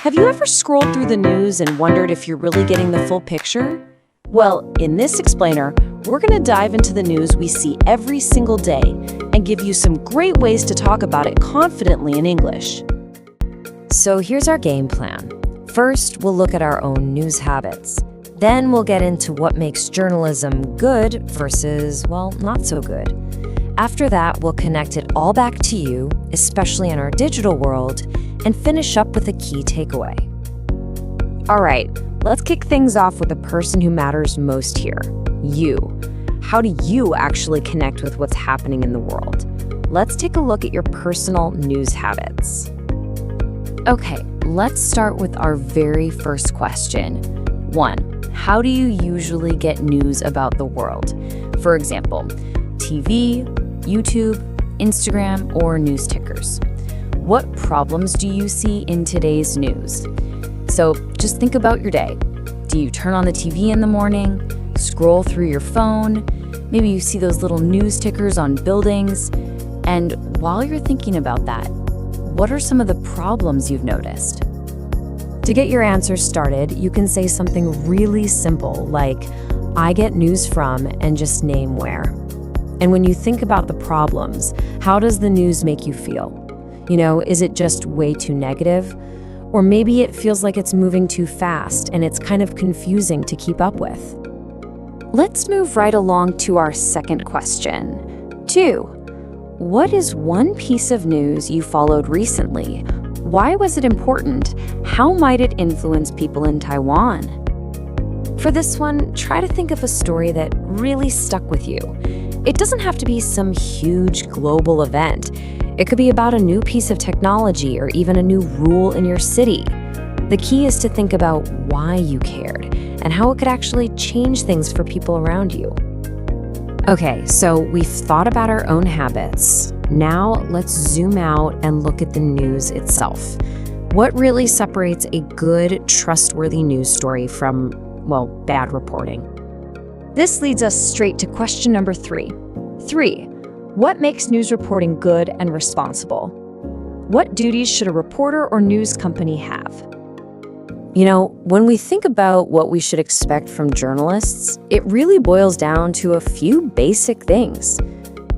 Have you ever scrolled through the news and wondered if you're really getting the full picture? Well, in this explainer, we're going to dive into the news we see every single day and give you some great ways to talk about it confidently in English. So here's our game plan. First, we'll look at our own news habits. Then we'll get into what makes journalism good versus, well, not so good. After that, we'll connect it all back to you, especially in our digital world, and finish up with a key takeaway. All right, let's kick things off with the person who matters most here, you. How do you actually connect with what's happening in the world? Let's take a look at your personal news habits. Okay, let's start with our very first question. 1. How do you usually get news about the world? For example, TV, YouTube, Instagram, or news tickers. What problems do you see in today's news? So just think about your day. Do you turn on the TV in the morning, scroll through your phone? Maybe you see those little news tickers on buildings. And while you're thinking about that, what are some of the problems you've noticed? To get your answers started, you can say something really simple like, I get news from, and just name where. And when you think about the problems, how does the news make you feel? You know, is it just way too negative? Or maybe it feels like it's moving too fast and it's kind of confusing to keep up with. Let's move right along to our second question. 2. What is one piece of news you followed recently? Why was it important? How might it influence people in Taiwan? For this one, try to think of a story that really stuck with you. It doesn't have to be some huge global event. It could be about a new piece of technology or even a new rule in your city. The key is to think about why you cared and how it could actually change things for people around you. Okay, so we've thought about our own habits. Now let's zoom out and look at the news itself. What really separates a good, trustworthy news story from, well, bad reporting? This leads us straight to question number 3. 3. What makes news reporting good and responsible? What duties should a reporter or news company have? You know, when we think about what we should expect from journalists, it really boils down to a few basic things.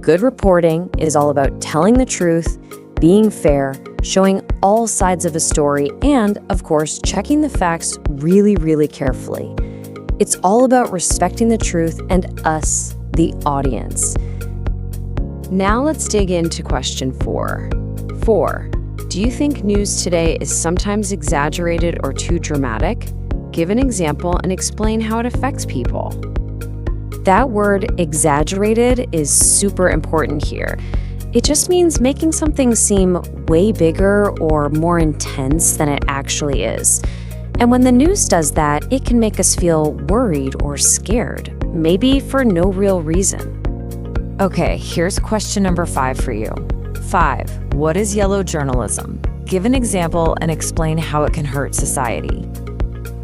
Good reporting is all about telling the truth, being fair, showing all sides of a story, and, of course, checking the facts really, really carefully. It's all about respecting the truth and us, the audience. Now let's dig into question 4. 4. Do you think news today is sometimes exaggerated or too dramatic? Give an example and explain how it affects people. That word exaggerated is super important here. It just means making something seem way bigger or more intense than it actually is. And when the news does that, it can make us feel worried or scared, maybe for no real reason. Okay, here's question number 5 for you. 5. What is yellow journalism? Give an example and explain how it can hurt society.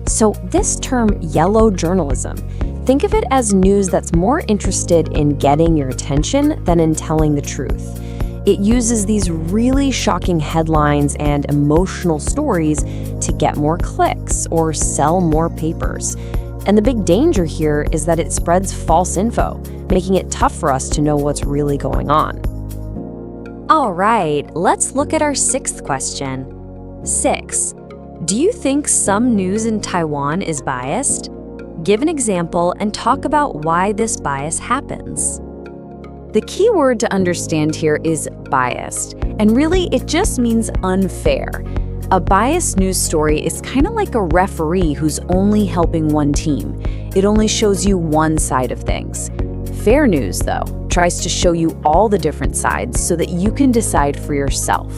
So this term, yellow journalism, think of it as news that's more interested in getting your attention than in telling the truth. It uses these really shocking headlines and emotional stories to get more clicks or sell more papers. And the big danger here is that it spreads false info, making it tough for us to know what's really going on. All right, let's look at our 6th question. 6. Do you think some news in Taiwan is biased? Give an example and talk about why this bias happens. The key word to understand here is biased, and really it just means unfair. A biased news story is kind of like a referee who's only helping one team. It only shows you one side of things. Fair news, though, tries to show you all the different sides so that you can decide for yourself.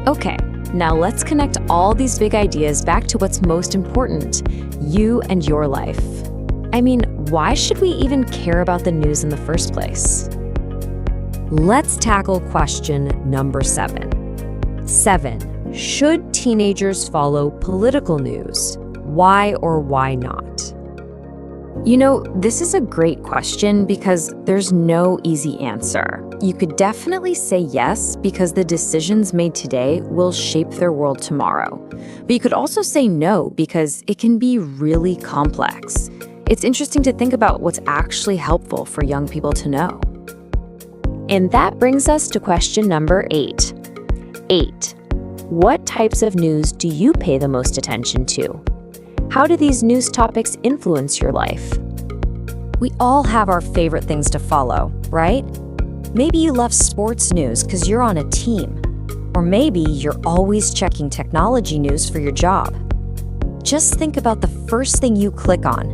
Okay, now let's connect all these big ideas back to what's most important, you and your life. I mean, why should we even care about the news in the first place? Let's tackle question number 7. 7. Should teenagers follow political news? Why or why not? You know, this is a great question because there's no easy answer. You could definitely say yes because the decisions made today will shape their world tomorrow. But you could also say no because it can be really complex. It's interesting to think about what's actually helpful for young people to know. And that brings us to question number 8. 8. What types of news do you pay the most attention to? How do these news topics influence your life? We all have our favorite things to follow, right? Maybe you love sports news because you're on a team. Or maybe you're always checking technology news for your job. Just think about the first thing you click on.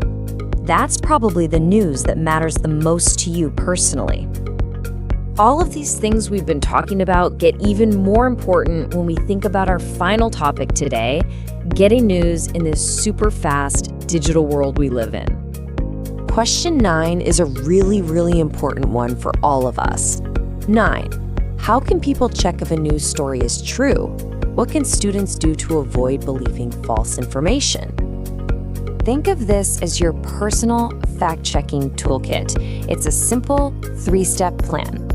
That's probably the news that matters the most to you personally. All of these things we've been talking about get even more important when we think about our final topic today, getting news in this super fast digital world we live in. Question 9 is a really important one for all of us. 9. How can people check if a news story is true? What can students do to avoid believing false information? Think of this as your personal fact-checking toolkit. It's a simple 3-step plan.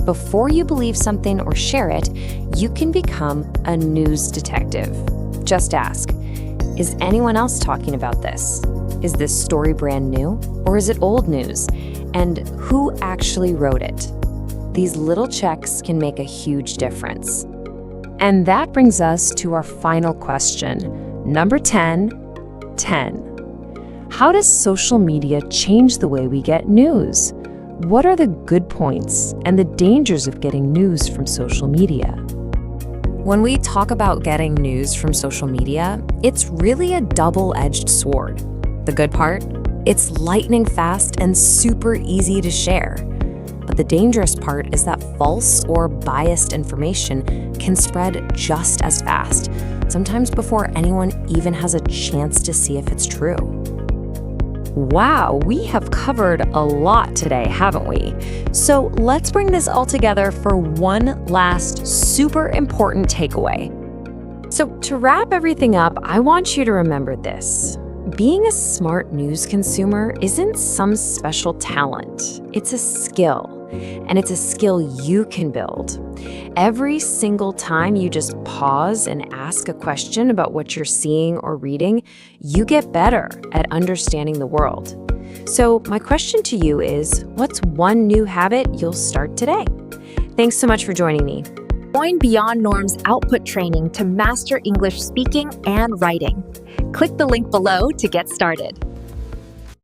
Before you believe something or share it, you can become a news detective. Just ask, is anyone else talking about this? Is this story brand new, or is it old news? And who actually wrote it? These little checks can make a huge difference. And that brings us to our final question, number 10. How does social media change the way we get news? What are the good points and the dangers of getting news from social media? When we talk about getting news from social media, it's really a double-edged sword. The good part? It's lightning fast and super easy to share. But the dangerous part is that false or biased information can spread just as fast, sometimes before anyone even has a chance to see if it's true. Wow, we have covered a lot today, haven't we? So let's bring this all together for one last super important takeaway. So to wrap everything up, I want you to remember this. Being a smart news consumer isn't some special talent. It's a skill. And it's a skill you can build. Every single time you just pause and ask a question about what you're seeing or reading, you get better at understanding the world. So my question to you is, what's one new habit you'll start today? Thanks so much for joining me. Join Beyond Norm's output training to master English speaking and writing. Click the link below to get started.